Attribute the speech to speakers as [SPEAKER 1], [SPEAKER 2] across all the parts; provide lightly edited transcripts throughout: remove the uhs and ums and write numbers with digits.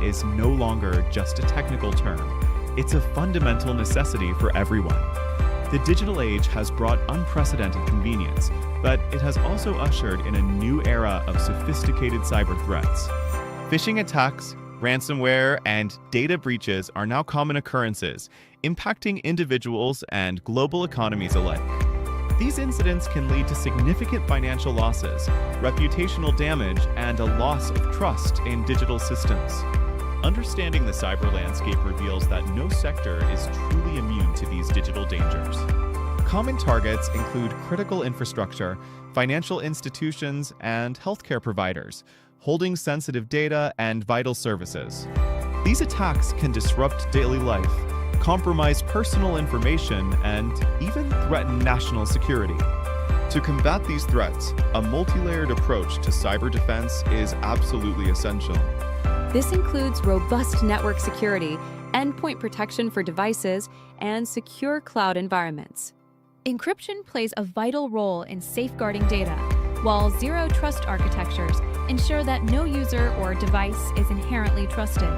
[SPEAKER 1] is no longer just a technical term. It's a fundamental necessity for everyone. The digital age has brought unprecedented convenience, but it has also ushered in a new era of sophisticated cyber threats. Phishing attacks, ransomware, and data breaches are now common occurrences, impacting individuals and global economies alike. These incidents can lead to significant financial losses, reputational damage, and a loss of trust in digital systems. Understanding the cyber landscape reveals that no sector is truly immune to these digital dangers. Common targets include critical infrastructure, financial institutions, and healthcare providers, holding sensitive data and vital services. These attacks can disrupt daily life, compromise personal information, and even threaten national security. To combat these threats, a multi-layered approach to cyber defense is absolutely essential.
[SPEAKER 2] This includes robust network security, endpoint protection for devices, and secure cloud environments. Encryption plays a vital role in safeguarding data, while zero-trust architectures ensure that no user or device is inherently trusted.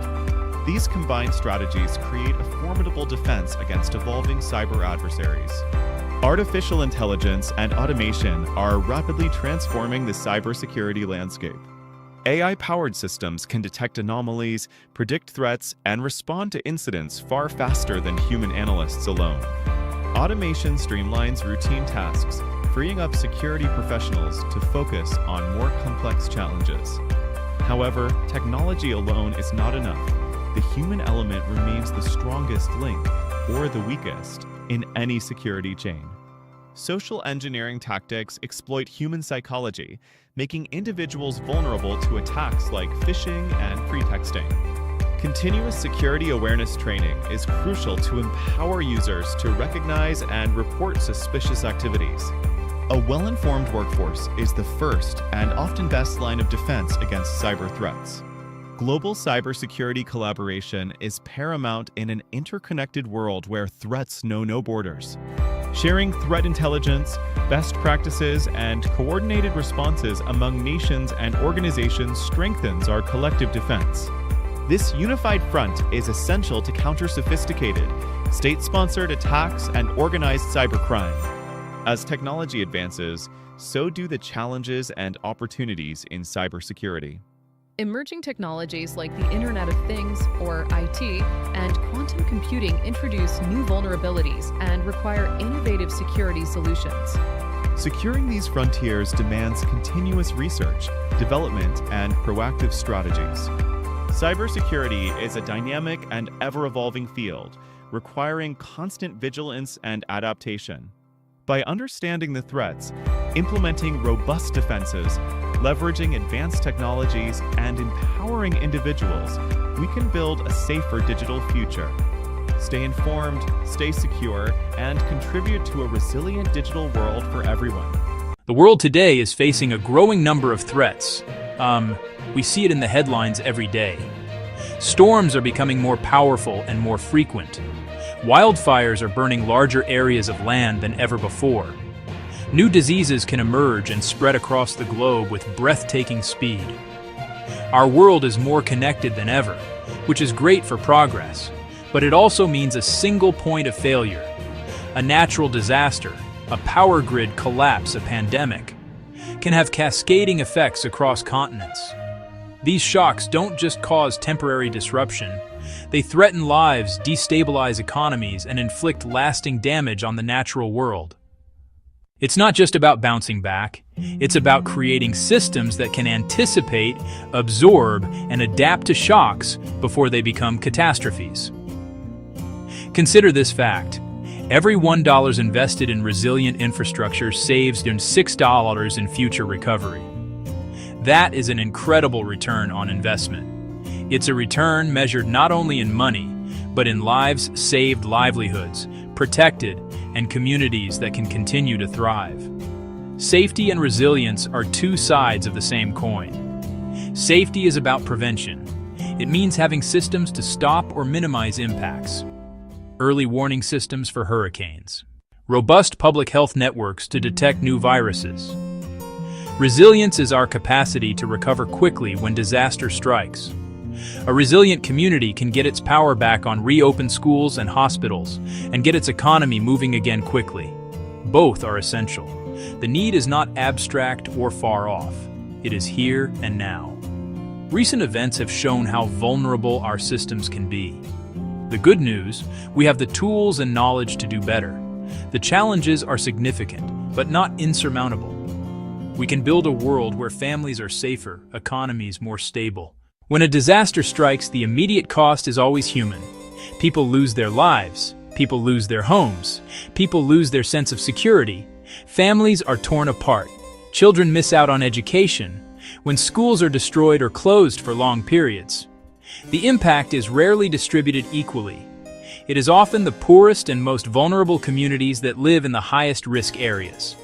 [SPEAKER 1] These combined strategies create a formidable defense against evolving cyber adversaries. Artificial intelligence and automation are rapidly transforming the cybersecurity landscape. AI-powered systems can detect anomalies, predict threats, and respond to incidents far faster than human analysts alone. Automation streamlines routine tasks, freeing up security professionals to focus on more complex challenges. However, technology alone is not enough. The human element remains the strongest link, or the weakest, in any security chain. Social engineering tactics exploit human psychology, making individuals vulnerable to attacks like phishing and pretexting. Continuous security awareness training is crucial to empower users to recognize and report suspicious activities. A well-informed workforce is the first and often best line of defense against cyber threats. Global cybersecurity collaboration is paramount in an interconnected world where threats know no borders. Sharing threat intelligence, best practices, and coordinated responses among nations and organizations strengthens our collective defense. This unified front is essential to counter sophisticated, state-sponsored attacks and organized cybercrime. As technology advances, so do the challenges and opportunities in cybersecurity.
[SPEAKER 3] Emerging technologies like the Internet of Things, or IT, and quantum computing introduce new vulnerabilities and require innovative security solutions.
[SPEAKER 1] Securing these frontiers demands continuous research, development, and proactive strategies. Cybersecurity is a dynamic and ever-evolving field, requiring constant vigilance and adaptation. By understanding the threats, implementing robust defenses, leveraging advanced technologies, and empowering individuals, we can build a safer digital future. Stay informed, stay secure, and contribute to a resilient digital world for everyone.
[SPEAKER 4] The world today is facing a growing number of threats. We see it in the headlines every day. Storms are becoming more powerful and more frequent. Wildfires are burning larger areas of land than ever before. New diseases can emerge and spread across the globe with breathtaking speed. Our world is more connected than ever, which is great for progress, but it also means a single point of failure. A natural disaster, a power grid collapse, a pandemic, can have cascading effects across continents. These shocks don't just cause temporary disruption, they threaten lives, destabilize economies, and inflict lasting damage on the natural world. It's not just about bouncing back, it's about creating systems that can anticipate, absorb, and adapt to shocks before they become catastrophes. Consider this fact. Every $1 invested in resilient infrastructure saves $6 in future recovery. That is an incredible return on investment. It's a return measured not only in money, but in lives saved, livelihoods protected, and communities that can continue to thrive. Safety and resilience are two sides of the same coin. Safety is about prevention. It means having systems to stop or minimize impacts. Early warning systems for hurricanes. Robust public health networks to detect new viruses. Resilience is our capacity to recover quickly when disaster strikes. A resilient community can get its power back on reopened schools and hospitals, and get its economy moving again quickly. Both are essential. The need is not abstract or far off. It is here and now. Recent events have shown how vulnerable our systems can be. The good news, we have the tools and knowledge to do better. The challenges are significant, but not insurmountable. We can build a world where families are safer, economies more stable. When a disaster strikes, the immediate cost is always human. People lose their lives. People lose their homes. People lose their sense of security. Families are torn apart. Children miss out on education. When schools are destroyed or closed for long periods. The impact is rarely distributed equally. It is often the poorest and most vulnerable communities that live in the highest risk areas.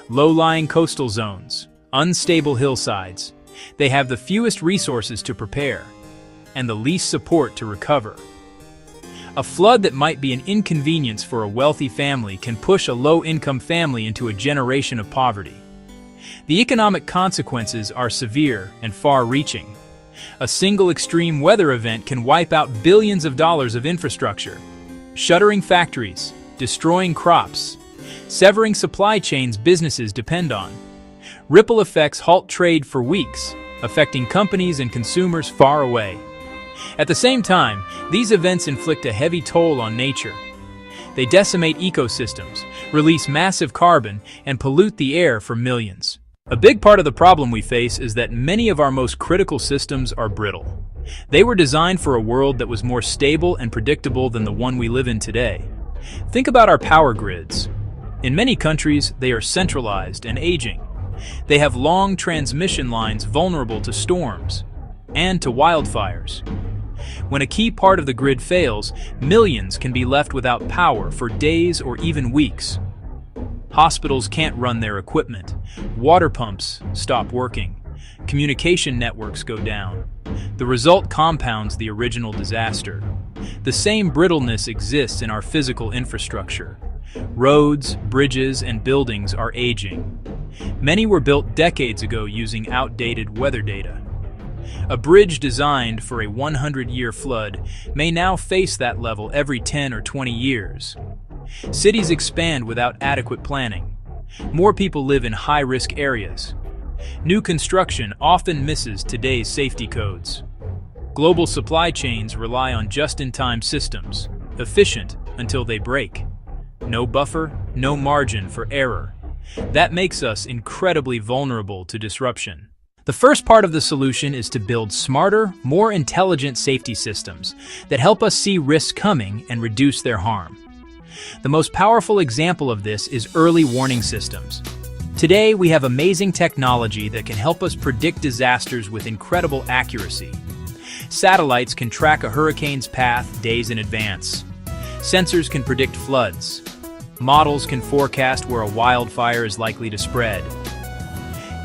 [SPEAKER 4] Low-lying coastal zones, unstable hillsides. They have the fewest resources to prepare, and the least support to recover. A flood that might be an inconvenience for a wealthy family can push a low-income family into a generation of poverty. The economic consequences are severe and far-reaching. A single extreme weather event can wipe out billions of dollars of infrastructure, shuttering factories, destroying crops, severing supply chains businesses depend on. Ripple effects halt trade for weeks, affecting companies and consumers far away. At the same time, these events inflict a heavy toll on nature. They decimate ecosystems, release massive carbon, and pollute the air for millions. A big part of the problem we face is that many of our most critical systems are brittle. They were designed for a world that was more stable and predictable than the one we live in today. Think about our power grids. In many countries, they are centralized and aging. They have long transmission lines vulnerable to storms and to wildfires. When a key part of the grid fails, millions can be left without power for days or even weeks. Hospitals can't run their equipment. Water pumps stop working. Communication networks go down. The result compounds the original disaster. The same brittleness exists in our physical infrastructure. Roads, bridges, and buildings are aging. Many were built decades ago using outdated weather data. A bridge designed for a 100-year flood may now face that level every 10 or 20 years. Cities expand without adequate planning. More people live in high-risk areas. New construction often misses today's safety codes. Global supply chains rely on just-in-time systems, efficient until they break. No buffer, no margin for error. That makes us incredibly vulnerable to disruption. The first part of the solution is to build smarter, more intelligent safety systems that help us see risks coming and reduce their harm. The most powerful example of this is early warning systems. Today, we have amazing technology that can help us predict disasters with incredible accuracy. Satellites can track a hurricane's path days in advance. Sensors can predict floods. Models can forecast where a wildfire is likely to spread.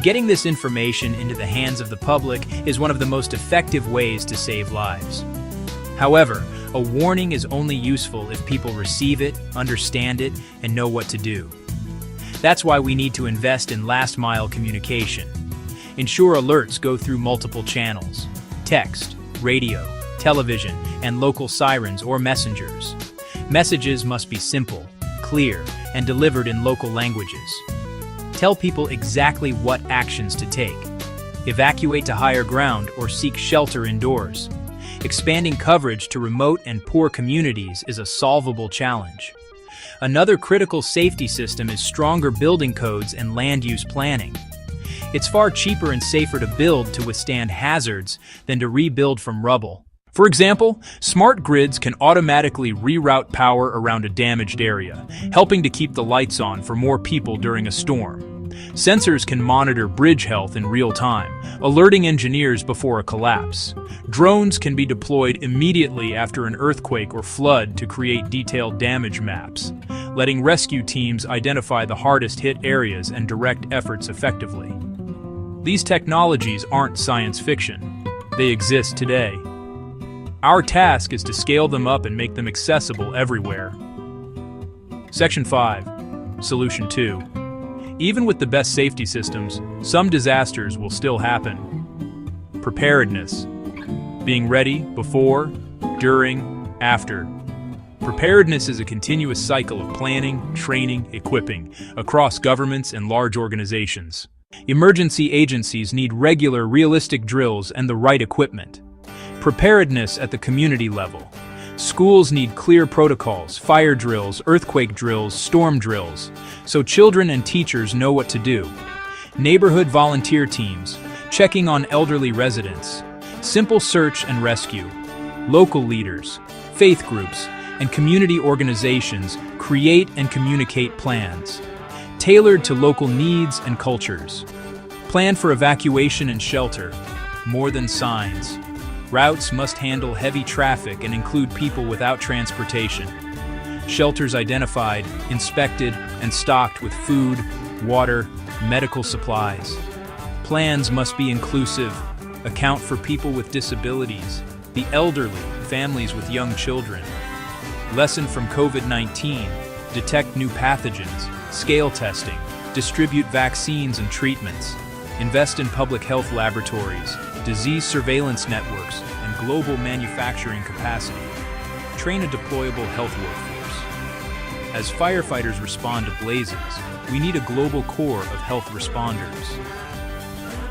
[SPEAKER 4] Getting this information into the hands of the public is one of the most effective ways to save lives. However, a warning is only useful if people receive it, understand it, and know what to do. That's why we need to invest in last-mile communication. Ensure alerts go through multiple channels: text, radio, television, and local sirens or messengers. Messages must be simple, clear, and delivered in local languages. Tell people exactly what actions to take. Evacuate to higher ground or seek shelter indoors. Expanding coverage to remote and poor communities is a solvable challenge. Another critical safety system is stronger building codes and land use planning. It's far cheaper and safer to build to withstand hazards than to rebuild from rubble. For example, smart grids can automatically reroute power around a damaged area, helping to keep the lights on for more people during a storm. Sensors can monitor bridge health in real time, alerting engineers before a collapse. Drones can be deployed immediately after an earthquake or flood to create detailed damage maps, letting rescue teams identify the hardest hit areas and direct efforts effectively. These technologies aren't science fiction. They exist today. Our task is to scale them up and make them accessible everywhere. Section 5. Solution 2. Even with the best safety systems, some disasters will still happen. Preparedness. being ready before, during, after. Preparedness is a continuous cycle of planning, training, equipping across governments and large organizations. Emergency agencies need regular, realistic drills and the right equipment. Preparedness at the community level. Schools need clear protocols, fire drills, earthquake drills, storm drills, so children and teachers know what to do. Neighborhood volunteer teams, checking on elderly residents. Simple search and rescue. Local leaders, faith groups, and community organizations create and communicate plans, tailored to local needs and cultures. Plan for evacuation and shelter, more than signs. Routes must handle heavy traffic and include people without transportation. Shelters identified, inspected, and stocked with food, water, medical supplies. Plans must be inclusive, account for people with disabilities, the elderly, families with young children. Lesson from COVID-19, detect new pathogens, scale testing, distribute vaccines and treatments, invest in public health laboratories, disease surveillance networks, and global manufacturing capacity. Train a deployable health workforce. As firefighters respond to blazes, we need a global core of health responders.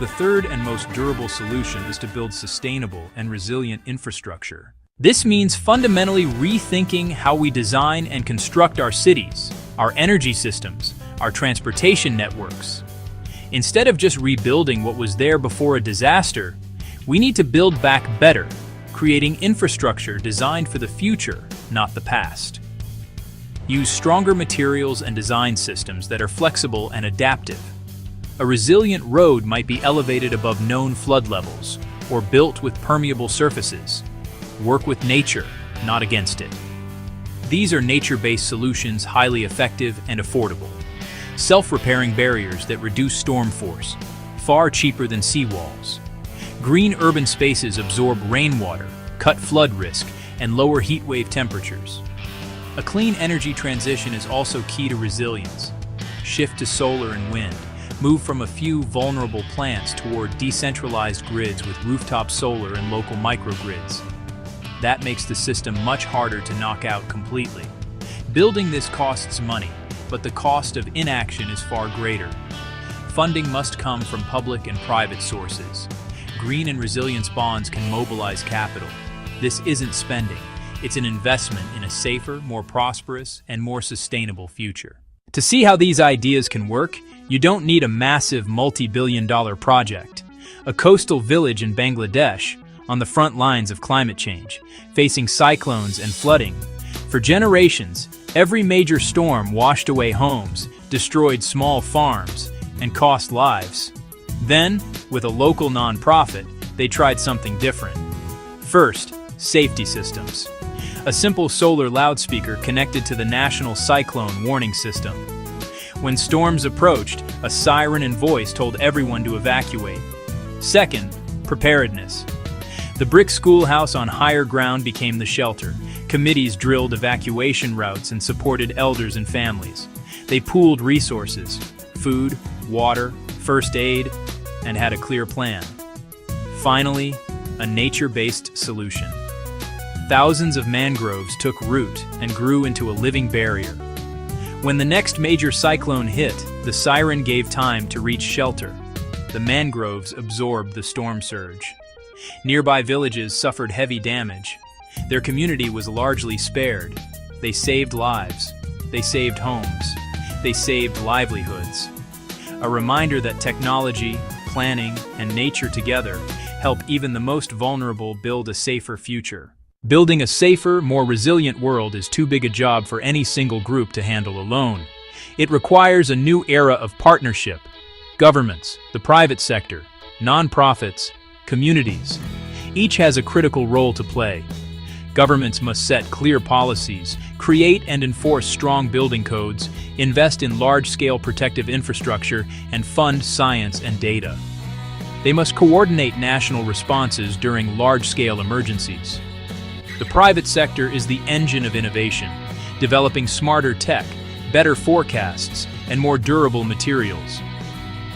[SPEAKER 4] The third and most durable solution is to build sustainable and resilient infrastructure. This means fundamentally rethinking how we design and construct our cities, our energy systems, our transportation networks. Instead of just rebuilding what was there before a disaster, we need to build back better, creating infrastructure designed for the future, not the past. Use stronger materials and design systems that are flexible and adaptive. A resilient road might be elevated above known flood levels or built with permeable surfaces. Work with nature, not against it. These are nature-based solutions, highly effective and affordable. Self-repairing barriers that reduce storm force, far cheaper than seawalls. Green urban spaces absorb rainwater, cut flood risk, and lower heat wave temperatures. A clean energy transition is also key to resilience. Shift to solar and wind. Move from a few vulnerable plants toward decentralized grids with rooftop solar and local microgrids. That makes the system much harder to knock out completely. Building this costs money, but the cost of inaction is far greater. Funding must come from public and private sources. Green and resilience bonds can mobilize capital. This isn't spending, it's an investment in a safer, more prosperous, and more sustainable future. To see how these ideas can work, you don't need a massive multi-billion-dollar project. A coastal village in Bangladesh, on the front lines of climate change, facing cyclones and flooding. For generations, every major storm washed away homes, destroyed small farms, and cost lives. Then, with a local nonprofit, they tried something different. First, safety systems. A simple solar loudspeaker connected to the national cyclone warning system. When storms approached, a siren and voice told everyone to evacuate. Second, preparedness. The brick schoolhouse on higher ground became the shelter. Committees drilled evacuation routes and supported elders and families. They pooled resources, food, water, first aid, and had a clear plan. Finally, a nature-based solution. Thousands of mangroves took root and grew into a living barrier. When the next major cyclone hit, the siren gave time to reach shelter. The mangroves absorbed the storm surge. Nearby villages suffered heavy damage. Their community was largely spared. They saved lives. They saved homes. They saved livelihoods. A reminder that technology, planning, and nature together help even the most vulnerable build a safer future. Building a safer, more resilient world is too big a job for any single group to handle alone. It requires a new era of partnership. Governments, the private sector, nonprofits, communities. Each has a critical role to play. Governments must set clear policies, create and enforce strong building codes, invest in large-scale protective infrastructure, and fund science and data. They must coordinate national responses during large-scale emergencies. The private sector is the engine of innovation, developing smarter tech, better forecasts, and more durable materials.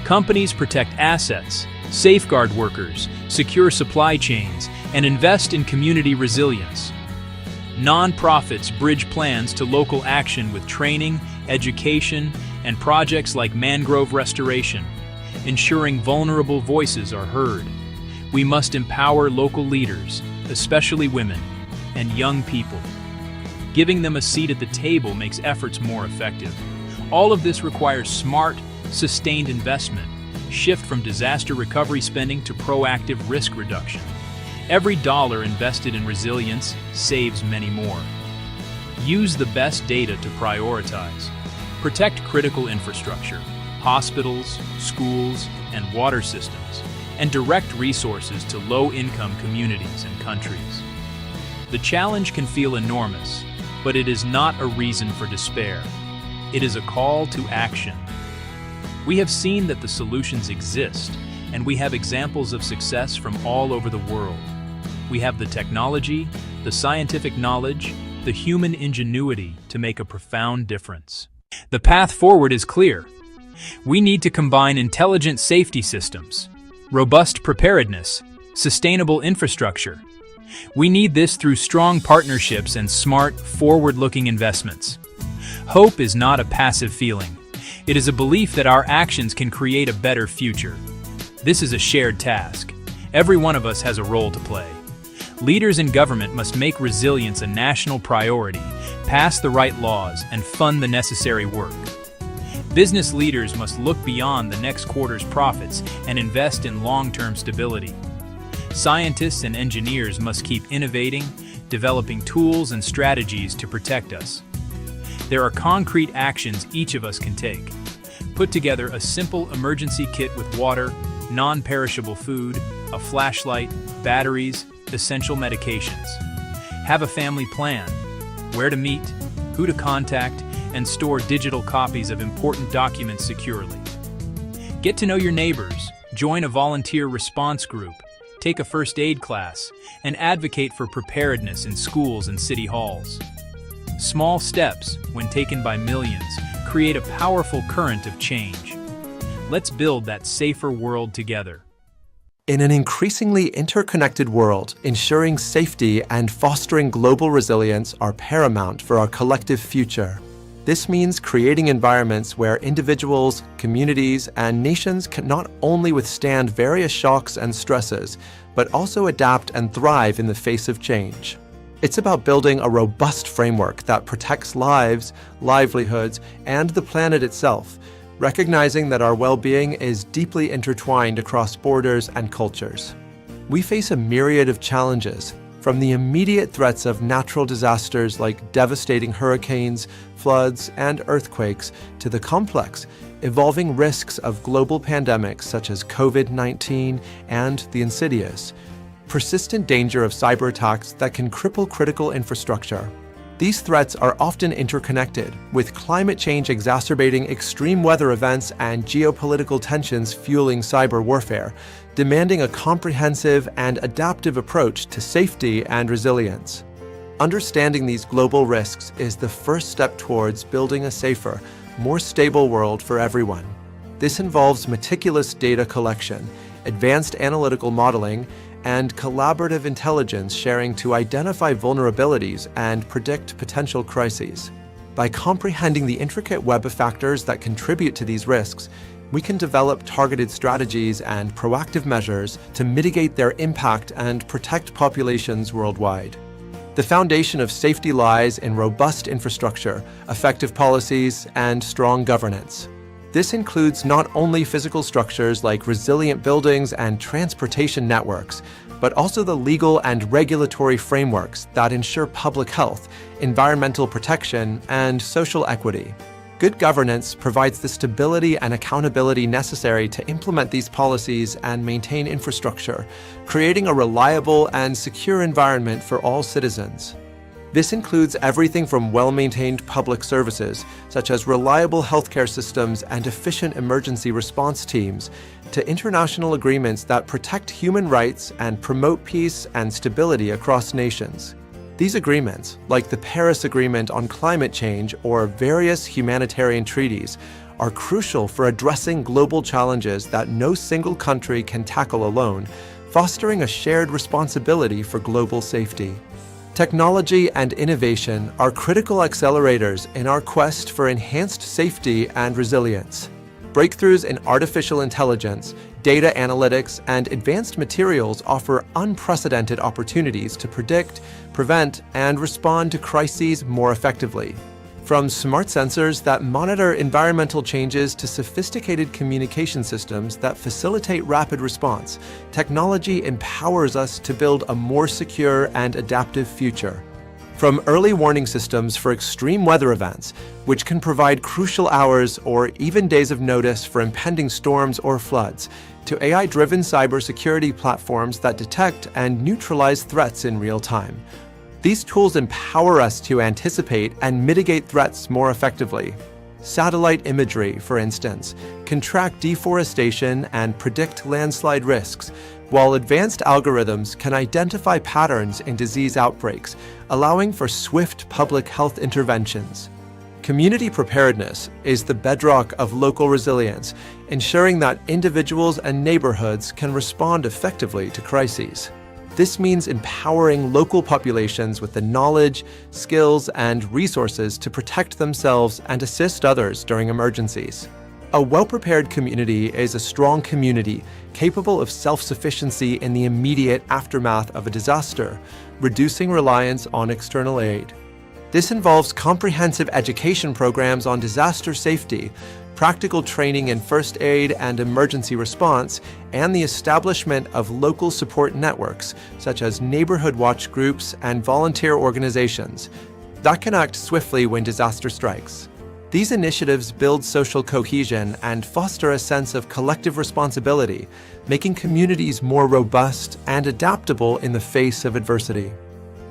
[SPEAKER 4] Companies protect assets, safeguard workers, secure supply chains, and invest in community resilience. Nonprofits bridge plans to local action with training, education, and projects like mangrove restoration, ensuring vulnerable voices are heard. We must empower local leaders, especially women and young people. Giving them a seat at the table makes efforts more effective. All of this requires smart, sustained investment, shift from disaster recovery spending to proactive risk reduction. Every dollar invested in resilience saves many more. Use the best data to prioritize. Protect critical infrastructure, hospitals, schools, and water systems, and direct resources to low-income communities and countries. The challenge can feel enormous, but it is not a reason for despair. It is a call to action. We have seen that the solutions exist, and we have examples of success from all over the world. We have the technology, the scientific knowledge, the human ingenuity to make a profound difference. The path forward is clear. We need to combine intelligent safety systems, robust preparedness, sustainable infrastructure. We need this through strong partnerships and smart, forward-looking investments. Hope is not a passive feeling. It is a belief that our actions can create a better future. This is a shared task. Every one of us has a role to play. Leaders in government must make resilience a national priority, pass the right laws, and fund the necessary work. Business leaders must look beyond the next quarter's profits and invest in long-term stability. Scientists and engineers must keep innovating, developing tools and strategies to protect us. There are concrete actions each of us can take. Put together a simple emergency kit with water, non-perishable food, a flashlight, batteries, essential medications. Have a family plan, where to meet, who to contact, and store digital copies of important documents securely. Get to know your neighbors, join a volunteer response group, take a first aid class, and advocate for preparedness in schools and city halls. Small steps, when taken by millions, create a powerful current of change. Let's build that safer world together.
[SPEAKER 5] In an increasingly interconnected world, ensuring safety and fostering global resilience are paramount for our collective future. This means creating environments where individuals, communities, and nations can not only withstand various shocks and stresses, but also adapt and thrive in the face of change. It's about building a robust framework that protects lives, livelihoods, and the planet itself, recognizing that our well-being is deeply intertwined across borders and cultures. We face a myriad of challenges, from the immediate threats of natural disasters like devastating hurricanes, floods, and earthquakes, to the complex, evolving risks of global pandemics such as COVID-19 and the insidious, persistent danger of cyber attacks that can cripple critical infrastructure. These threats are often interconnected, with climate change exacerbating extreme weather events and geopolitical tensions fueling cyber warfare, demanding a comprehensive and adaptive approach to safety and resilience. Understanding these global risks is the first step towards building a safer, more stable world for everyone. This involves meticulous data collection, advanced analytical modeling, and collaborative intelligence sharing to identify vulnerabilities and predict potential crises. By comprehending the intricate web of factors that contribute to these risks, we can develop targeted strategies and proactive measures to mitigate their impact and protect populations worldwide. The foundation of safety lies in robust infrastructure, effective policies, and strong governance. This includes not only physical structures like resilient buildings and transportation networks, but also the legal and regulatory frameworks that ensure public health, environmental protection, and social equity. Good governance provides the stability and accountability necessary to implement these policies and maintain infrastructure, creating a reliable and secure environment for all citizens. This includes everything from well-maintained public services, such as reliable healthcare systems and efficient emergency response teams, to international agreements that protect human rights and promote peace and stability across nations. These agreements, like the Paris Agreement on Climate Change or various humanitarian treaties, are crucial for addressing global challenges that no single country can tackle alone, fostering a shared responsibility for global safety. Technology and innovation are critical accelerators in our quest for enhanced safety and resilience. Breakthroughs in artificial intelligence, data analytics, and advanced materials offer unprecedented opportunities to predict, prevent, and respond to crises more effectively. From smart sensors that monitor environmental changes to sophisticated communication systems that facilitate rapid response, technology empowers us to build a more secure and adaptive future. From early warning systems for extreme weather events, which can provide crucial hours or even days of notice for impending storms or floods, to AI-driven cybersecurity platforms that detect and neutralize threats in real time. These tools empower us to anticipate and mitigate threats more effectively. Satellite imagery, for instance, can track deforestation and predict landslide risks, while advanced algorithms can identify patterns in disease outbreaks, allowing for swift public health interventions. Community preparedness is the bedrock of local resilience, ensuring that individuals and neighborhoods can respond effectively to crises. This means empowering local populations with the knowledge, skills, and resources to protect themselves and assist others during emergencies. A well-prepared community is a strong community capable of self-sufficiency in the immediate aftermath of a disaster, reducing reliance on external aid. This involves comprehensive education programs on disaster safety, practical training in first aid and emergency response, and the establishment of local support networks, such as neighborhood watch groups and volunteer organizations, that can act swiftly when disaster strikes. These initiatives build social cohesion and foster a sense of collective responsibility, making communities more robust and adaptable in the face of adversity.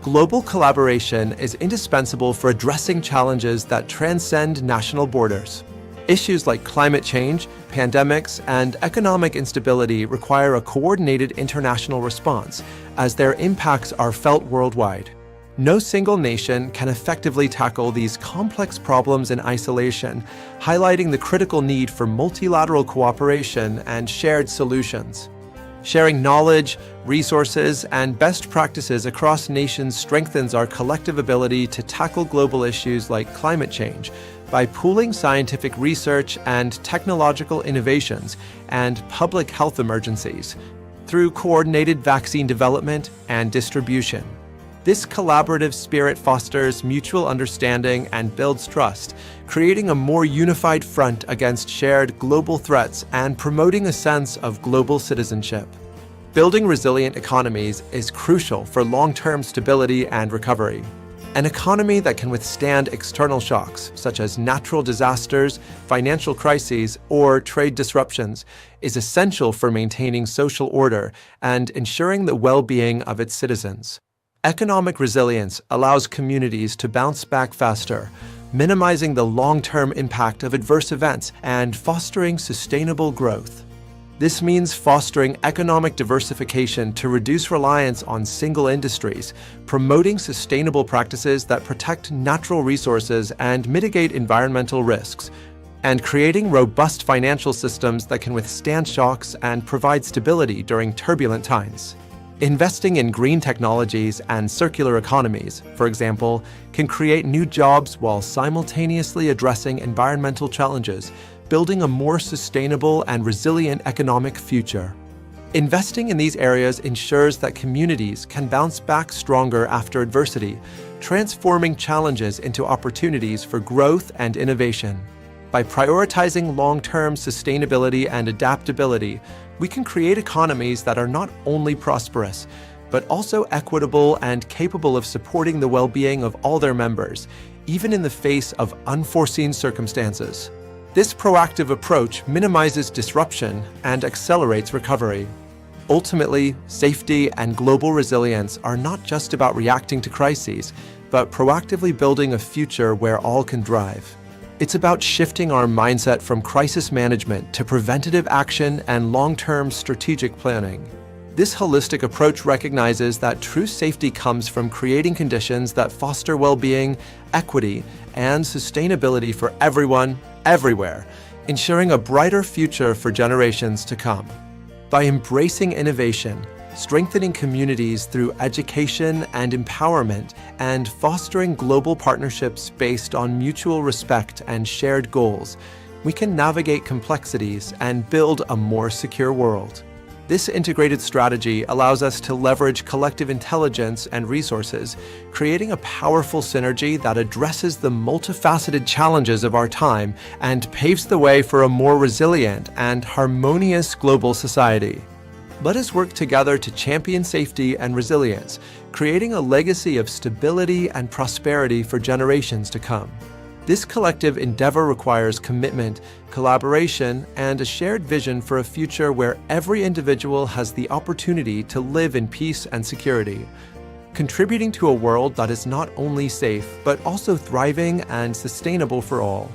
[SPEAKER 5] Global collaboration is indispensable for addressing challenges that transcend national borders. Issues like climate change, pandemics, and economic instability require a coordinated international response, as their impacts are felt worldwide. No single nation can effectively tackle these complex problems in isolation, highlighting the critical need for multilateral cooperation and shared solutions. Sharing knowledge, resources, and best practices across nations strengthens our collective ability to tackle global issues like climate change by pooling scientific research and technological innovations and public health emergencies through coordinated vaccine development and distribution. This collaborative spirit fosters mutual understanding and builds trust, creating a more unified front against shared global threats and promoting a sense of global citizenship. Building resilient economies is crucial for long-term stability and recovery. An economy that can withstand external shocks, such as natural disasters, financial crises, or trade disruptions, is essential for maintaining social order and ensuring the well-being of its citizens. Economic resilience allows communities to bounce back faster, minimizing the long-term impact of adverse events and fostering sustainable growth. This means fostering economic diversification to reduce reliance on single industries, promoting sustainable practices that protect natural resources and mitigate environmental risks, and creating robust financial systems that can withstand shocks and provide stability during turbulent times. Investing in green technologies and circular economies, for example, can create new jobs while simultaneously addressing environmental challenges, building a more sustainable and resilient economic future. Investing in these areas ensures that communities can bounce back stronger after adversity, transforming challenges into opportunities for growth and innovation. By prioritizing long-term sustainability and adaptability, we can create economies that are not only prosperous, but also equitable and capable of supporting the well-being of all their members, even in the face of unforeseen circumstances. This proactive approach minimizes disruption and accelerates recovery. Ultimately, safety and global resilience are not just about reacting to crises, but proactively building a future where all can thrive. It's about shifting our mindset from crisis management to preventative action and long-term strategic planning. This holistic approach recognizes that true safety comes from creating conditions that foster well-being, equity, and sustainability for everyone, everywhere, ensuring a brighter future for generations to come. By embracing innovation, strengthening communities through education and empowerment, and fostering global partnerships based on mutual respect and shared goals, we can navigate complexities and build a more secure world. This integrated strategy allows us to leverage collective intelligence and resources, creating a powerful synergy that addresses the multifaceted challenges of our time and paves the way for a more resilient and harmonious global society. Let us work together to champion safety and resilience, creating a legacy of stability and prosperity for generations to come. This collective endeavor requires commitment, collaboration, and a shared vision for a future where every individual has the opportunity to live in peace and security, contributing to a world that is not only safe, but also thriving and sustainable for all.